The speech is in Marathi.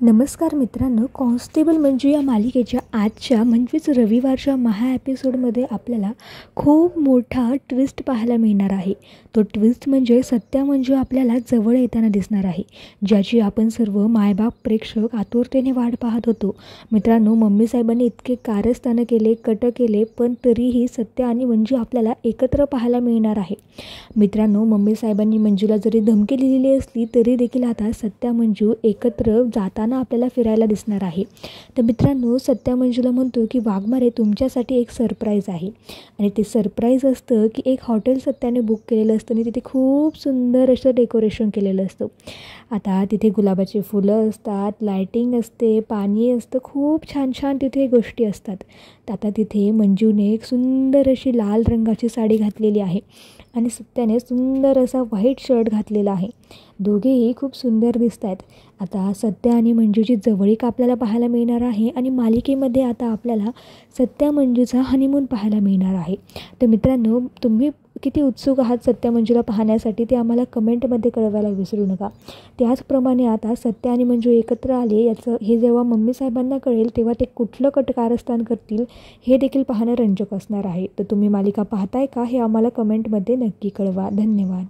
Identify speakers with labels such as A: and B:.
A: नमस्कार मित्रांनो, कॉन्स्टेबल मंजू या मालिकेच्या आजच्या म्हणजेच रविवारच्या महा एपिसोडमध्ये आपल्याला खूप मोठा ट्विस्ट पाहायला मिळणार आहे. तो ट्विस्ट म्हणजे सत्या मंजू आपल्याला जवळ येताना दिसणार आहे, ज्याची आपण सर्व मायबाप प्रेक्षक आतुरतेने वाट पाहत होतो. मित्रांनो, मम्मी साहेबांनी इतके कारस्थानं केले, कट केले, पण तरीही सत्या आणि मंजू आपल्याला एकत्र पाहायला मिळणार आहे. मित्रांनो, मम्मी साहेबांनी मंजूला जरी धमकी दिलेली असली तरी देखील आता सत्या मंजू एकत्र जाताना आपल्याला फिरायला दिसणार आहे. तर मित्रांनो, सत्या मंजूला म्हणतो की वाघमारे, तुमच्यासाठी एक सरप्राईज आहे. आणि ते सरप्राईज असतं की एक हॉटेल सत्याने बुक केलेलं असतं आणि तिथे खूप सुंदर असं डेकोरेशन केलेलं असतं. आता तिथे गुलाबाची फुलं असतात, लायटिंग असते, पाणी असतं, खूप छान छान तिथे गोष्टी असतात. तर आता तिथे मंजूने एक सुंदर अशी लाल रंगाची साडी घातलेली आहे आणि सत्याने सुंदर असा व्हाईट शर्ट घातलेला आहे. दोघेही खूप सुंदर दिसत आहेत. आता सत्या आणि मंजूची जवळीक आपल्याला पाहायला मिळणार आहे आणि मालिकेमध्ये आता आपल्याला सत्या मंजूचा हनीमून पाहायला मिळणार आहे. तर मित्रांनो, तुम्ही किती उत्सुक आहात सत्या मंजूला पाहण्यासाठी ते आम्हाला कमेंटमध्ये कळवायला विसरू नका. त्याचप्रमाणे आता सत्या आणि मंजू एकत्र आले याचं हे जेव्हा मम्मी साहेबांना कळेल तेव्हा ते कुठलं कारस्थान करतील हे देखील पाहणं रंजक असणार आहे. तर तुम्ही मालिका पाहताय का हे आम्हाला कमेंटमध्ये नक्की कळवा. धन्यवाद.